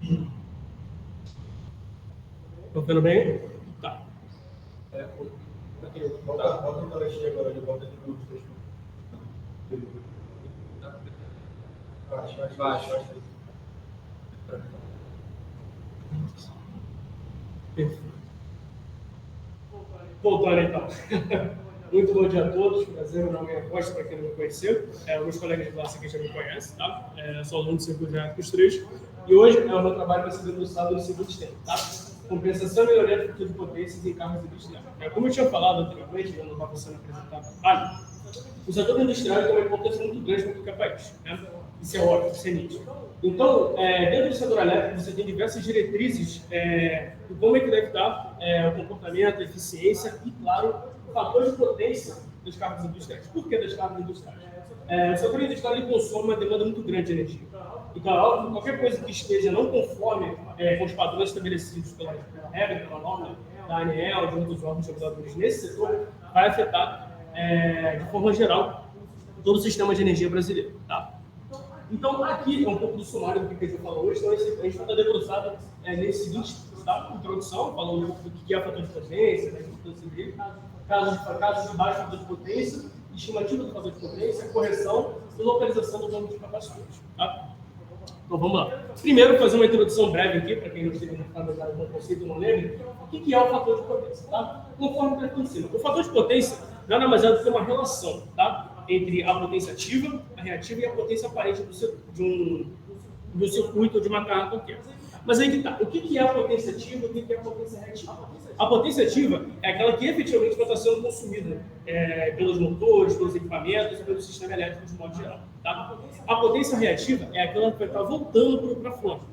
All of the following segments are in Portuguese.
Estão vendo bem? Tá. Bota a tela cheia agora, bota aqui no texto. Baixo. Voltando então. Muito bom dia a todos. Prazer, meu nome é Costa, para quem não me conheceu. Meus colegas de classe aqui já me conhecem, tá? Sou aluno do Circuito de Elétricos 3. E hoje o meu trabalho vai ser debruçado no seguinte tema, tá? Compensação e melhoria do fluxo de potências em carros industriais. Como eu tinha falado anteriormente, quando eu estava sendo apresentado o trabalho, o setor industrial tem uma importância muito grande para qualquer país, né? Isso é óbvio, isso é nítido. Então, dentro do setor elétrico, você tem diversas diretrizes de como é que deve estar o comportamento, a eficiência e, claro, o fator de potência dos carros industriais. Por que dos carros industriais? O setor industrial ele consome uma demanda muito grande de energia. Então, é óbvio que qualquer coisa que esteja não conforme com os padrões estabelecidos pela regra, pela norma da ANEEL, de outros órgãos reguladores nesse setor, vai afetar, de forma geral, todo o sistema de energia brasileiro. Tá? Então, aqui é um pouco do sumário do que a gente falou hoje. Então, a gente vai estar debruçado nesse seguinte, tá? Introdução, falando um pouco do que é o fator de potência, da importância dele, casos de baixo fator de potência, estimativa do fator de potência, correção e localização do ângulo de capacidade. Tá? Então, vamos lá. Primeiro, fazer uma introdução breve aqui, para quem não esteja familiarizado com o conceito, não lembre, o que é o fator de potência. Tá? Conforme está aqui em cima. O fator de potência nada mais é do que uma relação, tá? Entre a potência ativa, a reativa e a potência aparente de um circuito ou de uma carga qualquer. Mas aí que tá. O que é a potência ativa e o que é a potência reativa? A potência ativa é aquela que efetivamente vai estar sendo consumida pelos motores, pelos equipamentos e pelo sistema elétrico de modo geral. Tá? A potência reativa é aquela que vai estar voltando para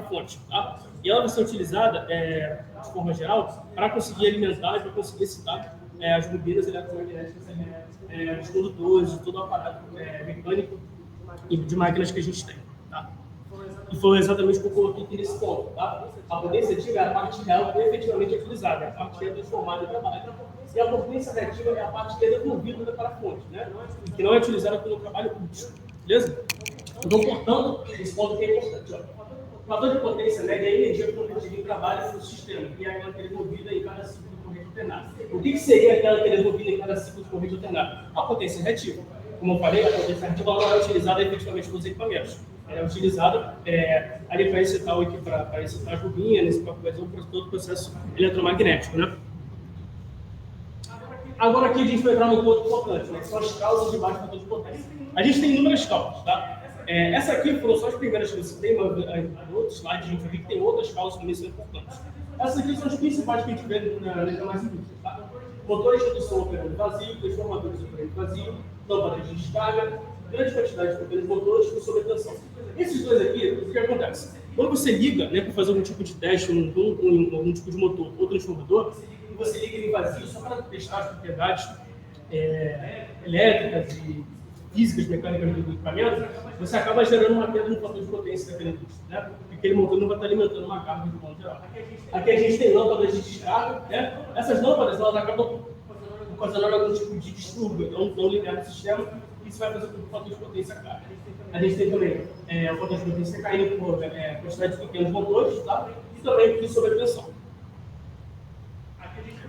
a fonte. Tá? E ela vai ser utilizada, de forma geral, para conseguir alimentar e para conseguir excitar as bobinas eletromagnéticas, os condutores, todo o aparato mecânico e de máquinas que a gente tem. Tá? E foi exatamente o que eu coloquei aqui nesse ponto. Tá? A potência ativa é a parte real que é efetivamente utilizada, é a parte que é transformada em trabalho. E a potência reativa é a parte que é devolvida para a fonte, né? E que não é utilizada pelo trabalho útil. Beleza? Então, portanto, esse ponto aqui é importante. Ó. O fator de potência mede a energia convertida em trabalho no sistema, e é aquela que é devolvida em cada ciclo de corrente alternada. O que seria aquela que é devolvida em cada ciclo de corrente alternada? A potência reativa. Como eu falei, a potência reativa não é utilizada efetivamente pelos equipamentos. Ela é utilizada ali para excitar as bobinas, para fazer todo o processo eletromagnético, né? Agora aqui a gente vai entrar num ponto importante, né? Que são as causas de baixo fator de potência. A gente tem inúmeras causas, tá? Essa aqui foram só as primeiras que eu citei, mas no outro slide a gente vai ver que tem outras causas que também são importantes. Essas aqui são as principais que a gente vê na letra mais indústria, tá? Motores de redução operando vazio, transformadores operando vazio, lâmpadas de descarga, grande quantidade de pequenos motores com sobretensão. Esses dois aqui, o que acontece? Quando você liga, né, para fazer algum tipo de teste, algum tipo de motor ou transformador, você liga ele vazio só para testar as propriedades elétricas e físicas, mecânicas do equipamento, você acaba gerando uma perda no fator de potência daquele indústria, né? Porque aquele motor não vai estar alimentando uma carga de modo geral. Aqui a gente tem lâmpadas de descarga, né? Essas lâmpadas elas acabam ocasionando algum tipo de distúrbio, então não ligado no sistema, e isso vai fazer com que o fator de potência caia. A gente tem também o fator de potência caindo por quantidade de pequenos motores, tá? E também por sobretensão.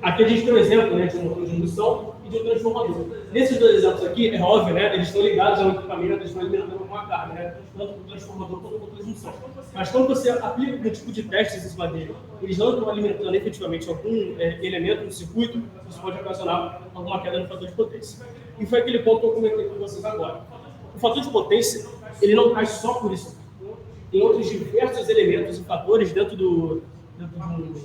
Aqui a gente tem um exemplo, né, de um motor de indução e de um transformador. Nesses dois exemplos aqui, é óbvio, né, eles estão ligados ao equipamento, eles estão alimentando alguma carga, né, tanto o transformador quanto o motor de indução. Mas quando você aplica um tipo de testes em cima dele, eles não estão alimentando efetivamente algum elemento no circuito, isso pode ocasionar alguma queda no fator de potência. E foi aquele ponto que eu comentei com vocês agora. O fator de potência, ele não cai só por isso. Tem outros diversos elementos e fatores dentro de um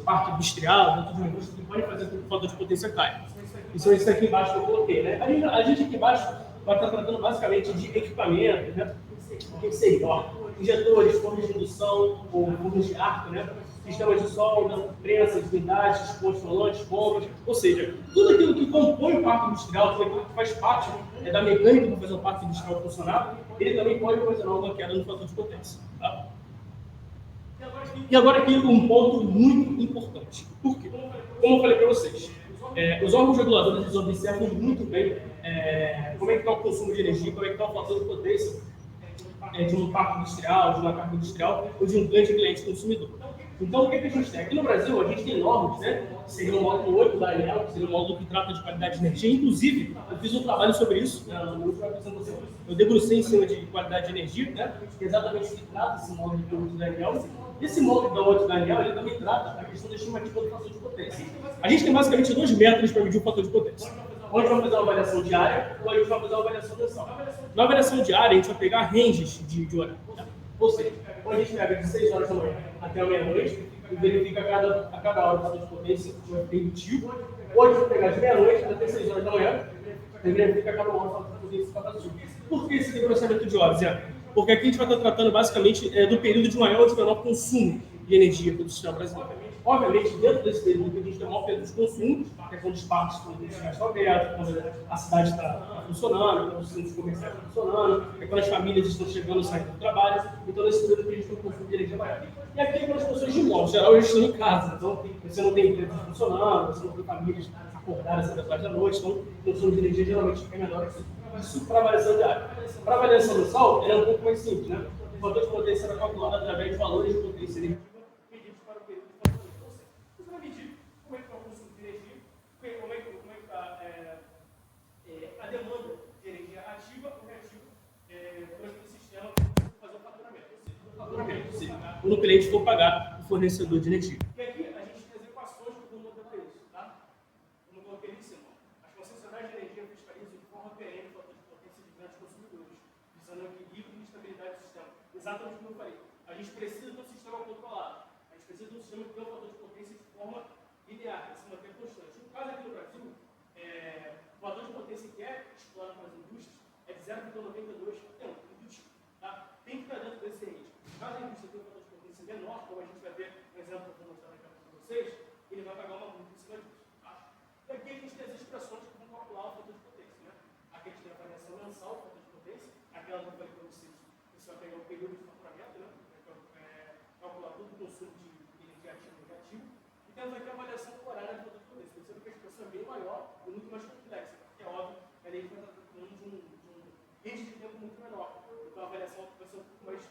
parque industrial, dentro de uma indústria, que podem fazer com que o fator de potência caia. Isso é isso aqui embaixo que eu coloquei, né? A gente aqui embaixo vai estar tratando basicamente de equipamento, né? O que seria? Ó, injetores, fornos de indução, ou fornos de arco, né? Sistemas de solda, prensas, guindastes, consolantes, bombas, ou seja, tudo aquilo que compõe o parque industrial, tudo aquilo que faz parte da mecânica para fazer o parque industrial funcionar, ele também pode ocasionar uma queda no fator de potência. Tá? E agora aqui um ponto muito importante. Por quê? Como eu falei para vocês, os órgãos reguladores eles observam muito bem como é que está o consumo de energia, como é que está o fator de potência de um parque industrial, de uma carga industrial ou de um grande cliente consumidor. Então, o que a gente tem? Aqui no Brasil, a gente tem normas, né? Que seria o módulo 8 da ANEEL, que seria o módulo que trata de qualidade de energia. Inclusive, eu fiz um trabalho sobre isso, né? No último apresentação. Eu debrucei em cima de qualidade de energia, né? Que é exatamente o que trata esse módulo do 8 da ANEEL. Esse módulo da 8 da ANEEL, ele também trata a questão da estimativa do fator de potência. A gente tem basicamente dois métodos para medir o fator de potência. Ou a gente vai fazer uma avaliação diária, ou a gente vai fazer uma avaliação mensal. Na avaliação diária, a gente vai pegar ranges de horário. Tá? Ou seja, ou a gente pega de 6 horas da manhã até a meia-noite e verifica a cada hora o fator de potência preditivo. Ou a gente vai pegar de meia-noite até 6 horas da manhã e verifica a cada hora o fator de potência capacitivo. Por que esse distanciamento de horas, Zé? Porque aqui a gente vai estar tratando basicamente do período de maior ou de menor consumo de energia pelo sistema brasileiro. Obviamente, dentro desse período que a gente tem o maior período de consumo, que é quando os parques estão abertos, quando a cidade está funcionando, quando os centros comerciais estão funcionando, é quando as famílias estão chegando e saindo do trabalho. Então, nesse período que a gente tem um consumo de energia maior. E aqui é quando as pessoas, de modo geral, estão em casa. Então, você não tem empresas funcionando, você não tem famílias acordadas até tarde da noite, então o consumo de energia geralmente é menor que isso para avaliação diária. Para avaliação mensal, ela é um pouco mais simples, né? O fator de potência era calculado através de valores de potência energética medidos para o período de fator. Ou seja, você vai medir como é que está o consumo de energia, como é que está a demanda de energia ativa ou reativa por aquele sistema para fazer o faturamento. Ou seja, quando o cliente for pagar o fornecedor de energia. E aqui a gente tem as equações que vão modelar isso, tá? Como eu coloquei em cima. As concessionárias de energia fiscalizam de forma perene o fator de potência de grandes consumidores, visando o equilíbrio e estabilidade do sistema. Exatamente como eu falei. A gente precisa de um sistema controlado. A gente precisa de um sistema que tem um fator de potência de forma linear, que se mantém constante. No caso aqui no Brasil, o fator de potência que é explorado para as indústrias é de 0,92 indutivo. Tá? Tem que estar dentro desse range. Caso a indústria tenha um fator de potência menor, como a gente vai ver no exemplo que eu vou mostrar daqui a pouco para vocês, ele vai pagar uma multa em cima disso. Tá? E aqui a gente tem as expressões que vão calcular o fator de potência. Né? Aqui a gente tem a variação mensal do fator de potência, aquela que eu falei para vocês, você vai pegar o período de faturamento, né? Calcular todo o consumo de energia ativa e negativo. E temos aqui a avaliação horária do fator de potência. Percebe que a expressão é bem maior e muito mais complexa, porque é óbvio que a gente vai estar tratando de um range de tempo muito menor. Então a avaliação vai ser um pouco mais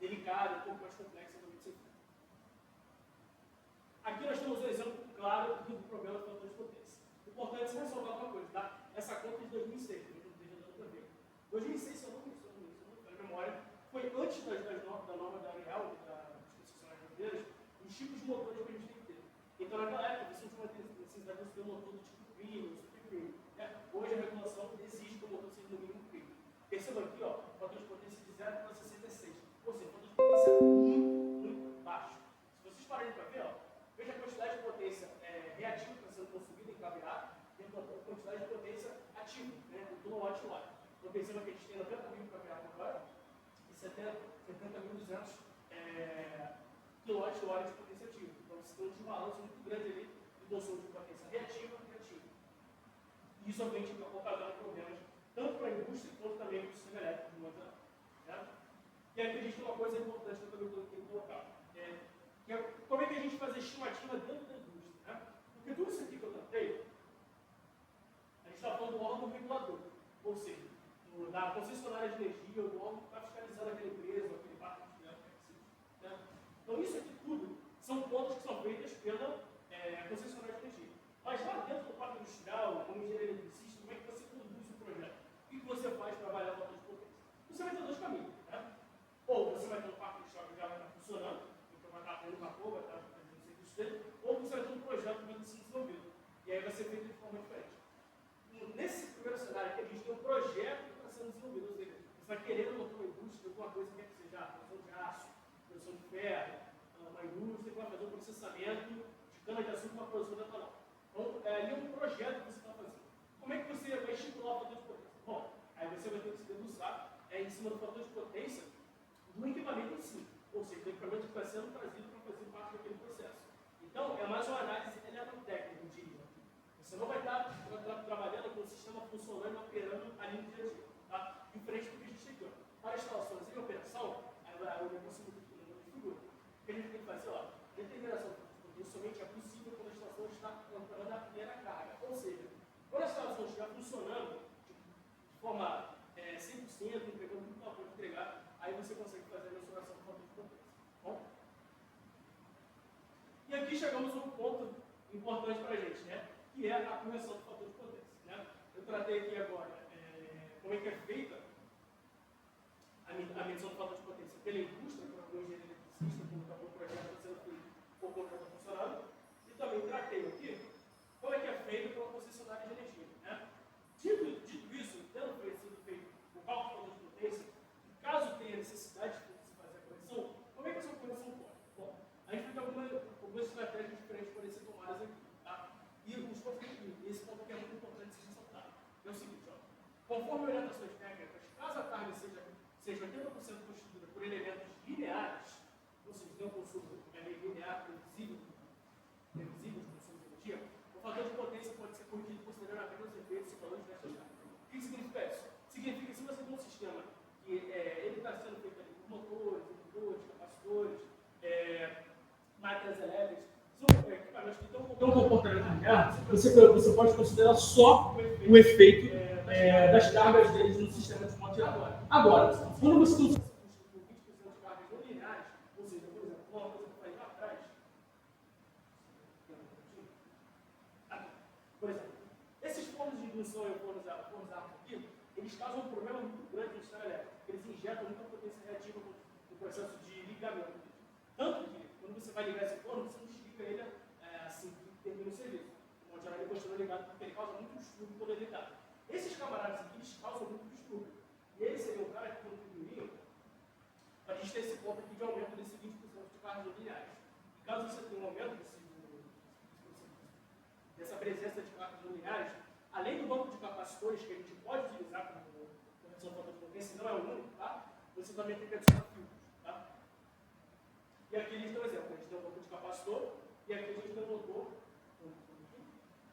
delicada, um pouco mais complexa do que ser feita. Aqui nós temos um exemplo claro do problema do fator de potência. Importante se ressalvar uma coisa, tá? Essa conta é de 2006, que não esteja dando para ver. 2006, se eu não me engano, na memória, foi antes da norma da ANEEL, das concessionárias brasileiras, os tipos de motores que a gente tem que ter. Então, naquela época, você tinha uma necessidade de ter um motor do tipo premium, super premium. Né? Hoje, a regulação exige que o motor seja no mínimo premium. Perceba aqui, ó, o fator de potência de 0,66. Ou seja, o fator de potência é muito baixo. Se vocês pararem para ver, ó, veja a quantidade de potência reativa que está sendo consumida em kVA e a quantidade de potência ativa, né, em kWh. Então, perceba que a gente tem 90 mil kVA agora e 70.200 kWh de potência ativa. Então, você tem um desbalanço muito grande ali do consumo de potência reativa e ativa. E isso, obviamente, vai ocasionar problemas tanto para a indústria quanto também para o sistema elétrico de modo geral. Certo? E aqui a gente tem uma coisa importante que eu também tenho que colocar. Que é como é que a gente faz a estimativa dentro da indústria. Né? Porque tudo isso aqui que eu tratei, a gente está falando do órgão regulador. Ou seja, da concessionária de energia, ou do órgão que está fiscalizando aquela empresa, ou aquele parque industrial que precisa. Né? Então, isso aqui tudo são contas que são feitas pela concessionária de energia. Mas lá dentro do parque industrial, como engenheiro eletricista, como é que você conduz o projeto? O que você faz para avaliar o fator de potência? Você vai ter dois caminhos. Né? Ou você vai ter um parque industrial que já vai estar funcionando, então vai estar tendo vapor, vai estar fazendo o serviço dele, ou você vai ter um projeto que vai ser desenvolvido. E aí vai ser feito de forma diferente. Nesse primeiro cenário aqui, a gente tem um projeto que está sendo desenvolvido, ou seja, você vai querendo montar uma indústria, alguma coisa que quer que seja produção de aço, produção de ferro, uma indústria que vai fazer um processamento de cana-de-açúcar para a produção de etanol. Então, ali é um projeto que você está fazendo. Como é que você vai estimular o fator de potência? Bom, aí você vai ter que se debruçar em cima do fator de potência do equipamento em si, ou seja, do equipamento que está sendo trazido para fazer parte daquele processo. Então, é mais uma análise eletrotécnica, eu diria. Você não vai estar trabalhando com o sistema funcionando e operando ali no dia a dia. Tá? Diferente do que a gente tem aqui. Ó. Para instalações em operação, o negócio de figura. O que a gente tem que fazer? Ó, determinação do somente é possível quando a instalação está entrando a primeira carga. Ou seja, quando a instalação estiver funcionando de forma 100%, entregando muito vapor, aqui chegamos a um ponto importante para a gente, né? Que é a correção do fator de potência. Né? Eu tratei aqui agora como é que é feita a medição do fator de potência pela indústria, por algum engenheiro eletricista, como está o projeto está sendo feito ou como está funcionando, e também tratei aqui como é que é feito pela concessionária de energia. Né? Dito isso, tendo sido feito o cálculo do fator de potência, e caso tenha necessidade de se fazer a correção, como é que essa correção pode? Bom, a gente vai ter algumas estratégias diferentes podem ser tomadas aqui. Tá? E esse ponto aqui é muito importante ser ressaltado. É o seguinte, ó, conforme orientações técnicas, caso a carga seja 80% constituída por elementos lineares, ou seja, tem um consumo linear, previsível do consumo de energia, o fator de potência pode ser corrigido posteriormente aos efeitos e valores dessas cargas. O que significa isso? Significa que se você tem um sistema que ele está sendo feito ali por motores, indutores, capacitores, máquinas elétricas, são equipamentos que tem um comportamento linear, você pode considerar só o efeito das cargas deles no sistema de modo geral. Agora, quando você tem 20% de cargas não lineares, ou seja, por exemplo, uma coisa que eu falei lá atrás, por exemplo, esses fornos de indução e fornos a ar aqui, eles causam um problema muito grande no sistema elétrico, porque eles injetam muita potência reativa no processo de ligamento. Tanto que, quando você vai ligar esse forno, você não desliga ele assim que termina o serviço. O modo geral, ele continua ligado porque ele causa muito distúrbio quando ele é ligado. Esses camaradas aqui, eles causam muito distúrbio. E eles seriam um cara que contribuiriam para a gente ter esse ponto aqui de aumento desse 20% de cargas lineares. E caso você tenha um aumento dessa presença de cargas lineares, além do banco de capacitores que a gente pode utilizar como correção de fator de potência, não é o único, tá? Você também tem que adicionar filtros, tá? E aqui a gente tem um exemplo, a gente tem um banco de capacitor e aqui a gente tem um motor,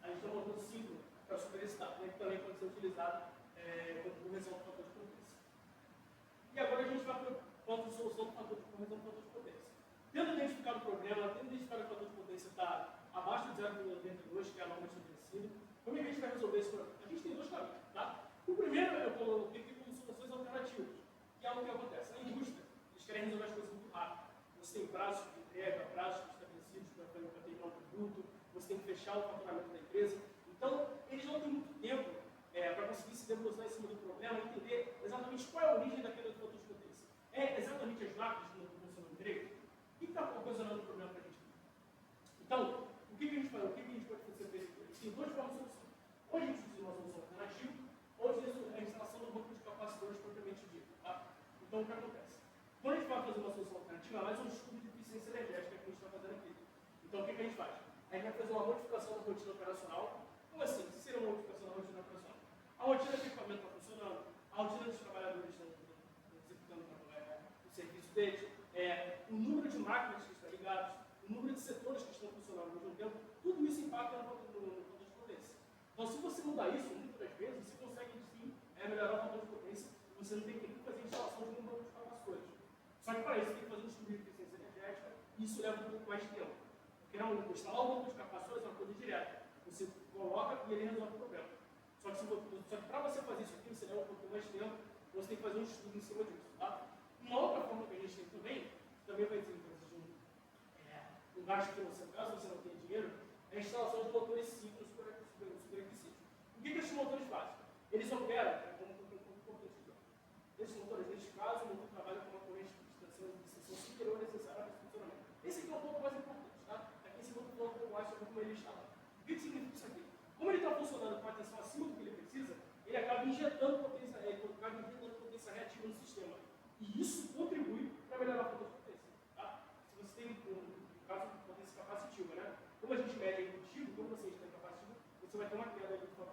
a gente tem um motor síncrono para superexcitar, que também pode ser utilizado como correção do fator de potência. E agora a gente vai para o ponto de solução do fator de correção do fator de potência. Tendo identificado o problema, tendo identificado que o fator de potência está abaixo de 0,92, que é a norma estabelecida, como é que a gente vai resolver esse problema? A gente tem dois caminhos, tá? O primeiro eu coloquei aqui como soluções alternativas, que é o que acontece. Na indústria, eles querem resolver as coisas muito rápido. Você tem prazos de entrega, prazos estabelecidos para terminar um produto, você tem que fechar o faturamento da empresa. Então, eles não têm muito tempo para conseguir se debruçar em cima do problema e entender exatamente qual é a origem daquele fator de potência. É exatamente as máquinas que não estão funcionando direito? O que está ocasionando o problema para a gente? Então, o que a gente faz? O que a gente pode fazer? Tem duas formas de solução. Ou a gente utiliza uma solução alternativa, ou utiliza a instalação do banco de capacitores propriamente dito. Tá? Então, o que acontece? Quando a gente vai fazer uma solução alternativa, mais um estudo de eficiência energética que a gente está fazendo aqui. Então, o que a gente faz? A gente vai fazer uma modificação da rotina operacional. Como assim? O que seria uma modificação da rotina operacional? A rotina de equipamento está funcionando, a rotina dos trabalhadores estão executando o serviço deles, o número de máquinas que estão ligadas, o número de setores que estão funcionando ao mesmo tempo, tudo isso impacta no fator de potência. Então, se você mudar isso, muitas das vezes, você consegue sim melhorar o fator de potência e você não tem que fazer instalação de um banco de capacitores. Só que para isso, tem que fazer um estudo de eficiência energética e isso leva um pouco mais de tempo. Porque não, instalar o banco de capacitores é uma coisa direta. Você coloca e ele resolve o problema. Só que para você fazer isso aqui, você leva um pouco mais de tempo, você tem que fazer um estudo em cima disso. Tá? Uma outra forma que a gente tem também vai ter um gasto financeiro, caso você não tenha dinheiro, é a instalação de motores simples superaquecidos. O que esses motores fazem? Eles operam, como importante dizer, esses motores, neste caso, o motor trabalha com uma corrente de extensão superior à necessária para o funcionamento. Esse aqui é um ponto mais importante, tá? Aqui esse outro ponto um pouco mais sobre como ele está lá. O que significa isso aqui? Como ele está funcionando com a tensão acima do que ele precisa, ele acaba injetando potência reativa no sistema. E isso contribui para melhorar a potência. Tá? Se você tem um caso de potência capacitiva, né? Como a gente mede indutivo, como você está capacitiva, você vai ter uma queda ali da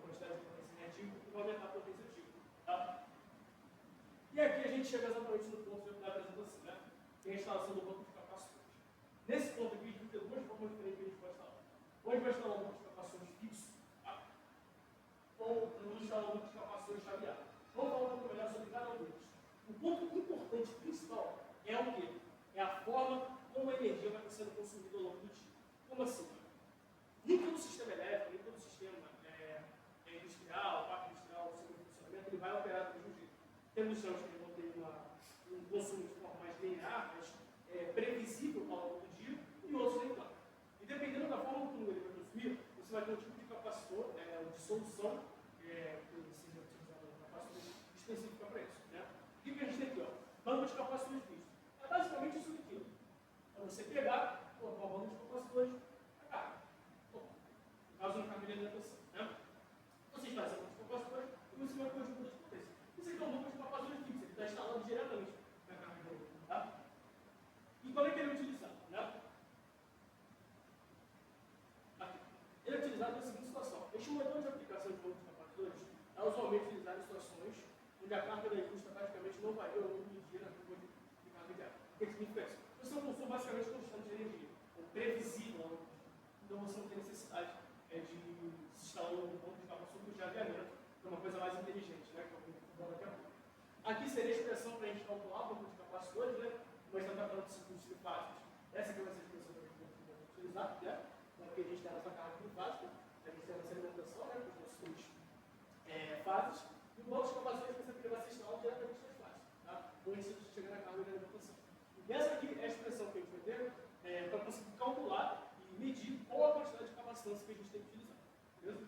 quantidade de potência reativa e vai aumentar a potência ativa. Tá? E aqui a gente chega exatamente no ponto da apresentação, né? Que é a instalação do banco de capacitores. Nesse ponto aqui, a gente tem duas formas diferentes que a gente pode instalar. Ou a gente vai instalar um banco de capacitores fixo, tá? Ou vamos instalar um banco de capacitores chaveado. Vamos falar um pouco melhor sobre cada um deles. O ponto importante principal é o quê? É a forma como a energia vai sendo consumida ao longo do dia. Como assim? Nem todo sistema elétrico, nem todo sistema industrial, parque industrial, segundo funcionamento, ele vai operar do mesmo jeito. Temos chãos que vão ter um consumo de forma mais linear, mais previsível ao longo do dia, vai ter um tipo de capacitor, de solução, que seja utilizado no capacitor específica para isso. Né? O que a gente tem aqui? Ó? Banco de capacitores vistos. É basicamente isso aqui. É você pegar, colocar o banco de capacitores para cá. Bom, no caso, na carga de alimentação. Né? Você está esse banco de capacitores e você vai conjunto de potência. Isso aqui é um banco de capacitores fixo, ele está instalado diretamente na carga de alimentação. Tá? E como é que ele é utilizado? Né? Aqui. Ele é utilizado na seguinte situação. Este modelo de aplicação de bancos de capacitores é usualmente utilizado em situações onde a carga da indústria praticamente não varia ao longo do dia na curva de carga de água. O que significa isso? Você é um consumo basicamente constante de energia, ou previsível ao longo do dia. Então você não tem necessidade de se instalar um banco de capacitor de aviamento, que é uma coisa mais inteligente, né? Que eu vou daqui a pouco. Aqui seria a expressão para a gente calcular o banco de capacitores, né? Mas não está falando de circuitos trifásicos. Essa aqui vai ser a expressão que a gente vai utilizar, né? Porque a gente tem a nossa carga trifásica, a gente tem a nossa alimentação, né? Com os nossos três fases, e o banco de capacitores vai ser instalado diretamente nas fases, tá? Antes de chegar na carga de alimentação. E essa aqui é a expressão que a gente vai ter para conseguir calcular e medir qual a quantidade de capacitância que a gente tem que utilizar. Beleza?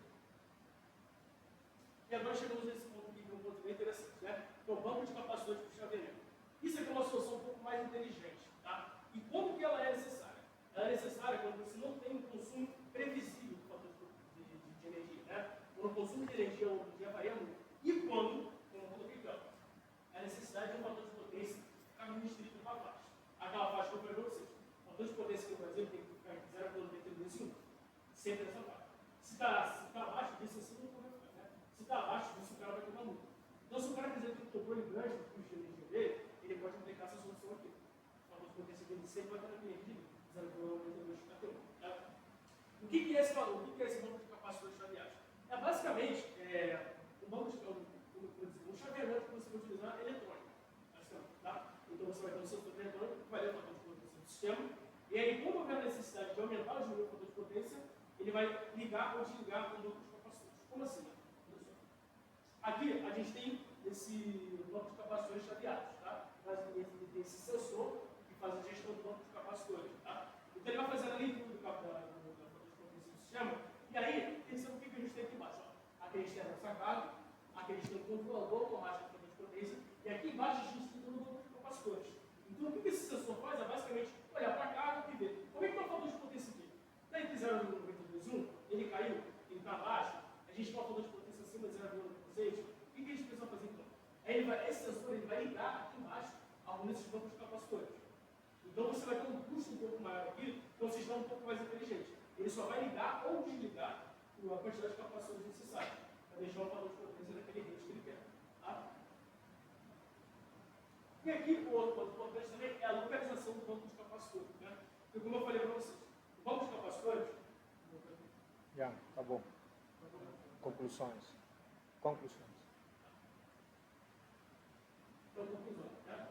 E agora chegamos nesse ponto aqui, que é um ponto bem interessante, né? Que é o banco de capacitores de chaveamento. Isso aqui é uma solução um pouco mais inteligente, tá? E como que ela é necessária? Ela é necessária quando você não tem um consumo previsível do fator de energia, né? Quando o consumo de energia ao longo do dia varia muito. E quando, como eu coloquei aqui, ó, a necessidade de um fator de potência ficar muito restrito para baixo. Aquela faixa que eu falei para vocês. O fator de potência que no Brasil tem que ficar em 0,92 sempre nessa faixa. Se está abaixo disso, assim não vai ficar, né? Se está abaixo disso, o cara vai tomar muito. Então, se o cara quiser ter um controle grande do custo de energia dele, ele pode aplicar essa solução aqui. O fator de potência dele sempre vai estar naquele nível de 0,92. Tá? O que é esse valor? O que é esse banco de capacitores chaveados? É basicamente um banco de um chaveamento que você vai utilizar eletrônico. Tá? Então você vai ter um sensor eletrônico que vai ler o fator de potência do sistema. E aí, quando houver a necessidade de aumentar o nível do fator de potência, ele vai ligar ou desligar o banco de capacitores. Como assim? Aqui a gente tem esse banco de capacitores chaveados. Tá? Ele tem esse sensor que faz a gestão do banco de capacitores. Tá? Então ele vai fazer a leitura do fator de potência do sistema. E aí, pensando o que a gente tem aqui embaixo. Ó. Aqui a gente tem a nossa carga, aqui a gente tem o controlador automático do fator de potência, e aqui embaixo a gente tem todo o banco de capacitores. Então o que esse sensor faz é basicamente olhar para a carga e ver como é que está o fator de potência aqui. Está entre 0,921, ele caiu, ele está abaixo, a gente tem um fator de potência acima de 0,16, o que a gente precisa fazer então? Aí esse sensor ele vai ligar aqui embaixo alguns desses bancos de capacitores. Então você vai ter um custo um pouco maior aqui, então o sistema é um pouco mais inteligente. Ele só vai ligar ou desligar a quantidade de capacitores necessária, para deixar o valor de potência naquele rate que ele quer. Tá? E aqui o outro ponto importante também é a localização do banco de capacitores. Né? Porque como eu falei para vocês, o banco de capacitores... Já, tá bom. Conclusões. Então, conclusão. Né?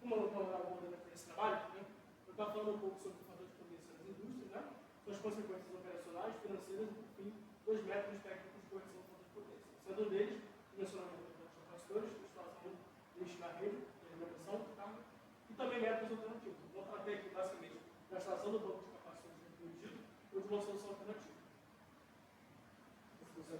Como eu não estava abordando esse trabalho, né? Eu estava falando um pouco sobre o fator de potência das indústrias, né? Suas consequências operacionais, financeiras e, por fim, os métodos técnicos de correção do fator de potência. Sendo um deles, o mencionamento dos capacitores, instalação de lixo na rede, de alimentação, tá? E também métodos alternativos. Então, eu tratei aqui, basicamente, da instalação do banco de capacitores permitido ou de uma solução alternativa. Essa solução é